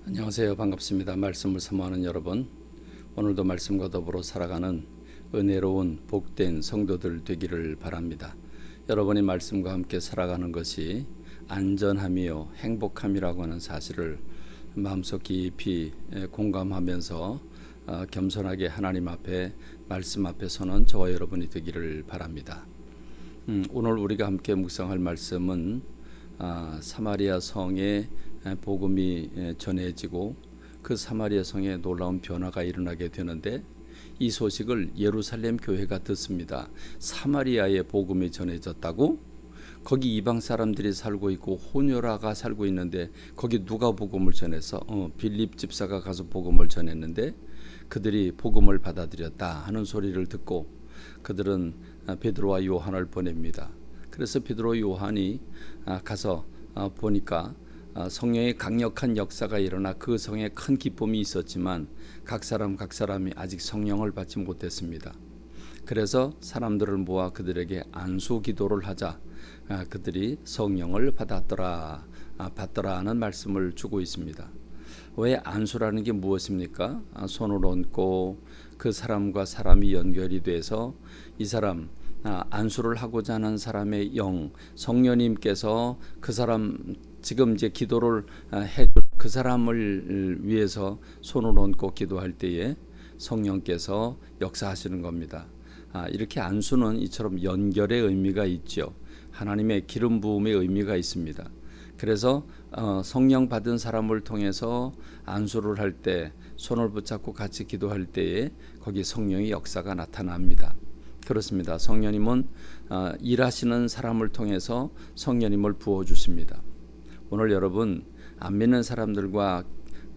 안녕하세요. 반갑습니다. 말씀을 사모하는 여러분, 오늘도 말씀과 더불어 살아가는 은혜로운 복된 성도들 되기를 바랍니다. 여러분이 말씀과 함께 살아가는 것이 안전함이요 행복함이라고 하는 사실을 마음속 깊이 공감하면서 겸손하게 하나님 앞에 말씀 앞에 서는 저와 여러분이 되기를 바랍니다. 오늘 우리가 함께 묵상할 말씀은 사마리아 성에 복음이 전해지고 그 사마리아 성에 놀라운 변화가 일어나게 되는데, 이 소식을 예루살렘 교회가 듣습니다. 사마리아에 복음이 전해졌다고? 거기 이방 사람들이 살고 있고 호녀라가 살고 있는데 거기 누가 복음을 전해서 빌립 집사가 가서 복음을 전했는데 그들이 복음을 받아들였다 하는 소리를 듣고 그들은 베드로와 요한을 보냅니다. 그래서 베드로 요한이 가서 보니까 성령의 강력한 역사가 일어나 그 성에 큰 기쁨이 있었지만 각 사람이 아직 성령을 받지 못했습니다. 그래서 사람들을 모아 그들에게 안수 기도를 하자 그들이 성령을 받더라 하는 말씀을 주고 있습니다. 왜 안수라는 게 무엇입니까? 손을 얹고 그 사람과 사람이 연결이 돼서 이 사람 안수를 하고자 하는 사람의 영, 성령님께서 그 사람 지금 이제 기도를 해줄 그 사람을 위해서 손을 얹고 기도할 때에 성령께서 역사하시는 겁니다. 이렇게 안수는 이처럼 연결의 의미가 있죠. 하나님의 기름 부음의 의미가 있습니다. 그래서 성령 받은 사람을 통해서 안수를 할 때 손을 붙잡고 같이 기도할 때에 거기 성령의 역사가 나타납니다. 그렇습니다. 성령님은 일하시는 사람을 통해서 성령님을 부어주십니다. 오늘 여러분, 안 믿는 사람들과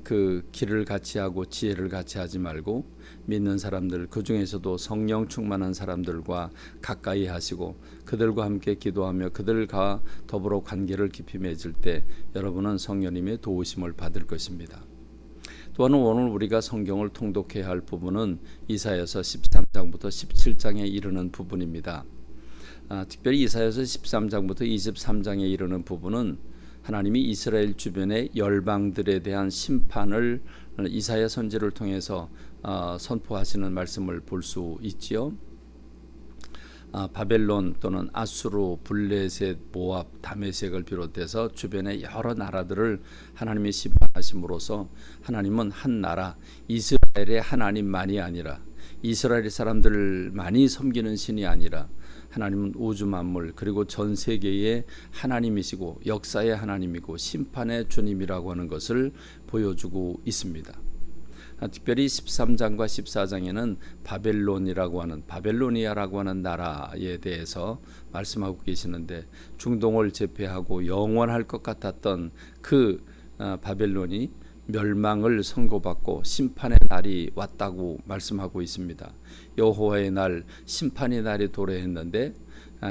그 길을 같이 하고 지혜를 같이 하지 말고 믿는 사람들, 그 중에서도 성령 충만한 사람들과 가까이 하시고 그들과 함께 기도하며 그들과 더불어 관계를 깊이 맺을 때 여러분은 성령님의 도우심을 받을 것입니다. 또한 오늘 우리가 성경을 통독해야 할 부분은 이사야서 13장부터 17장에 이르는 부분입니다. 특별히 이사야서 13장부터 23장에 이르는 부분은 하나님이 이스라엘 주변의 열방들에 대한 심판을 이사야 선지를 통해서 선포하시는 말씀을 볼 수 있지요. 바벨론 또는 아수르, 블레셋, 모압, 다메섹을 비롯해서 주변의 여러 나라들을 하나님이 심판하심으로써 하나님은 한 나라 이스라엘의 하나님만이 아니라 이스라엘 사람들만이 섬기는 신이 아니라 하나님은 우주 만물 그리고 전 세계의 하나님이시고 역사의 하나님이고 심판의 주님이라고 하는 것을 보여주고 있습니다. 특별히 13장과 14장에는 바벨론이라고 하는 바벨로니아라고 하는 나라에 대해서 말씀하고 계시는데, 중동을 제패하고 영원할 것 같았던 그 바벨론이 멸망을 선고받고 심판의 날이 왔다고 말씀하고 있습니다. 여호와의 날, 심판의 날이 도래했는데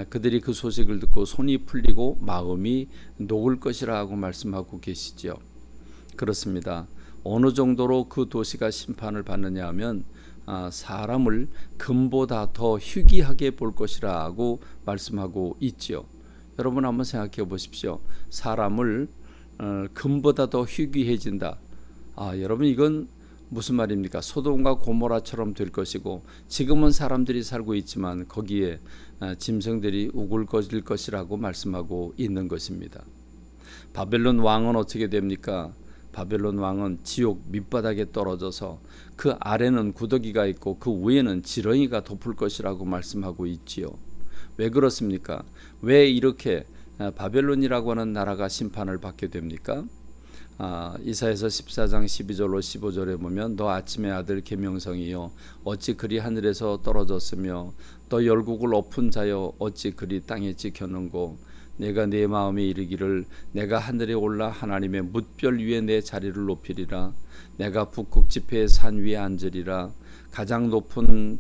그들이 그 소식을 듣고 손이 풀리고 마음이 녹을 것이라고 말씀하고 계시죠. 그렇습니다. 어느 정도로 그 도시가 심판을 받느냐 하면 사람을 금보다 더 희귀하게 볼 것이라고 말씀하고 있지요. 여러분 한번 생각해 보십시오. 사람을 금보다 더 희귀해진다. 여러분 이건 무슨 말입니까? 소돔과 고모라처럼 될 것이고 지금은 사람들이 살고 있지만 거기에 짐승들이 우글거릴 것이라고 말씀하고 있는 것입니다. 바벨론 왕은 어떻게 됩니까? 바벨론 왕은 지옥 밑바닥에 떨어져서 그 아래는 구더기가 있고 그 위에는 지렁이가 덮을 것이라고 말씀하고 있지요. 왜 그렇습니까? 왜 이렇게 바벨론이라고 하는 나라가 심판을 받게 됩니까? 이사야서 14장 12절로 15절에 보면 너 아침의 아들 계명성이여 어찌 그리 하늘에서 떨어졌으며 너 열국을 엎은 자여 어찌 그리 땅에 찍혔는고 내가 내 마음에 이르기를 내가 하늘에 올라 하나님의 뭇별 위에 내 자리를 높이리라 내가 북극 지폐의 산 위에 앉으리라 가장 높은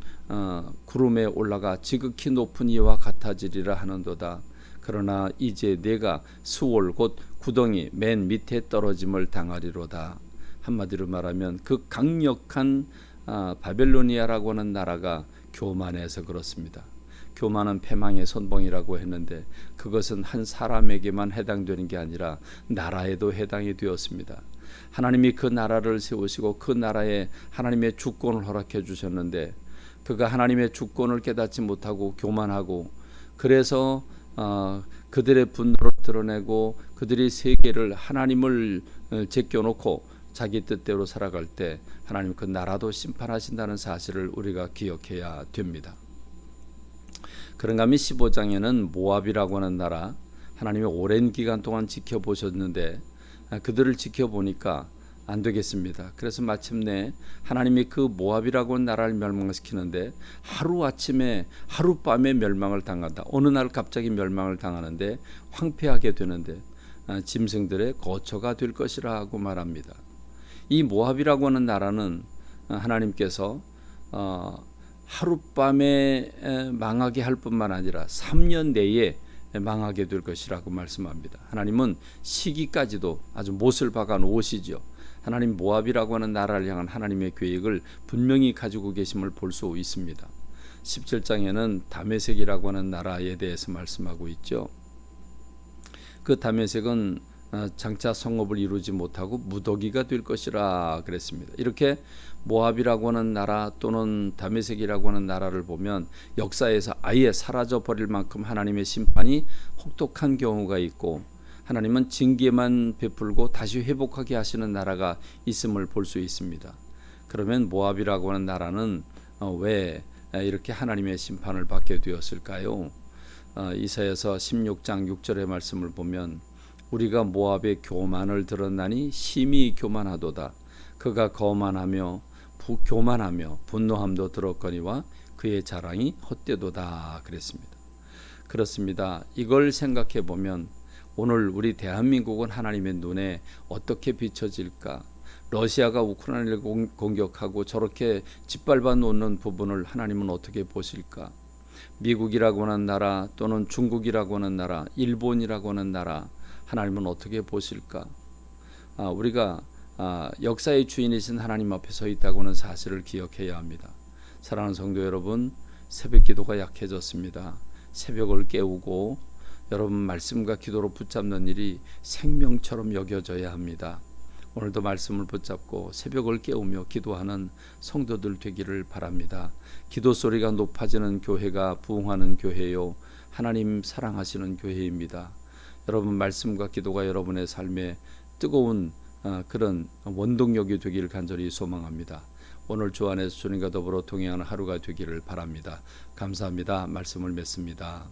구름에 올라가 지극히 높은 이와 같아지리라 하는도다. 그러나 이제 내가 수월 곧 구덩이 맨 밑에 떨어짐을 당하리로다. 한마디로 말하면 그 강력한 바벨로니아라고 하는 나라가 교만해서 그렇습니다. 교만은 패망의 선봉이라고 했는데 그것은 한 사람에게만 해당되는 게 아니라 나라에도 해당이 되었습니다. 하나님이 그 나라를 세우시고 그 나라에 하나님의 주권을 허락해 주셨는데 그가 하나님의 주권을 깨닫지 못하고 교만하고 그래서 그들의 분노를 드러내고 그들이 세계를 하나님을 제껴놓고 자기 뜻대로 살아갈 때 하나님 그 나라도 심판하신다는 사실을 우리가 기억해야 됩니다. 그런가 하면 15장에는 모압이라고 하는 나라 하나님이 오랜 기간 동안 지켜보셨는데 그들을 지켜보니까 안 되겠습니다. 그래서 마침내 하나님이 그 모압이라고 하는 나라를 멸망시키는데 하루아침에 하룻밤에 멸망을 당한다. 어느 날 갑자기 멸망을 당하는데 황폐하게 되는데 짐승들의 거처가 될 것이라고 말합니다. 이 모압이라고 하는 나라는 하나님께서 하룻밤에 망하게 할 뿐만 아니라 3년 내에 망하게 될 것이라고 말씀합니다. 하나님은 시기까지도 아주 못을 박아 놓으시죠. 하나님 모압이라고 하는 나라를 향한 하나님의 계획을 분명히 가지고 계심을 볼 수 있습니다. 17장에는 다메섹이라고 하는 나라에 대해서 말씀하고 있죠. 그 다메섹은 장차 성읍을 이루지 못하고 무더기가 될 것이라 그랬습니다. 이렇게 모압이라고 하는 나라 또는 다메섹이라고 하는 나라를 보면 역사에서 아예 사라져 버릴 만큼 하나님의 심판이 혹독한 경우가 있고 하나님은 징계만 베풀고 다시 회복하게 하시는 나라가 있음을 볼 수 있습니다. 그러면 모압이라고 하는 나라는 왜 이렇게 하나님의 심판을 받게 되었을까요? 이사야서 16장 6절의 말씀을 보면 우리가 모압의 교만을 들었나니 심히 교만하도다. 그가 거만하며 교만하며 분노함도 들었거니와 그의 자랑이 헛되도다 그랬습니다. 그렇습니다. 이걸 생각해 보면 오늘 우리 대한민국은 하나님의 눈에 어떻게 비춰질까? 러시아가 우크라이나를 공격하고 저렇게 짓밟아 놓는 부분을 하나님은 어떻게 보실까? 미국이라고 하는 나라 또는 중국이라고 하는 나라, 일본이라고 하는 나라 하나님은 어떻게 보실까? 우리가 역사의 주인이신 하나님 앞에 서 있다고 하는 사실을 기억해야 합니다. 사랑하는 성도 여러분, 새벽 기도가 약해졌습니다. 새벽을 깨우고 여러분 말씀과 기도로 붙잡는 일이 생명처럼 여겨져야 합니다. 오늘도 말씀을 붙잡고 새벽을 깨우며 기도하는 성도들 되기를 바랍니다. 기도 소리가 높아지는 교회가 부흥하는 교회요, 하나님 사랑하시는 교회입니다. 여러분 말씀과 기도가 여러분의 삶에 뜨거운 그런 원동력이 되기를 간절히 소망합니다. 오늘 주 안에서 주님과 더불어 동행하는 하루가 되기를 바랍니다. 감사합니다. 말씀을 맺습니다.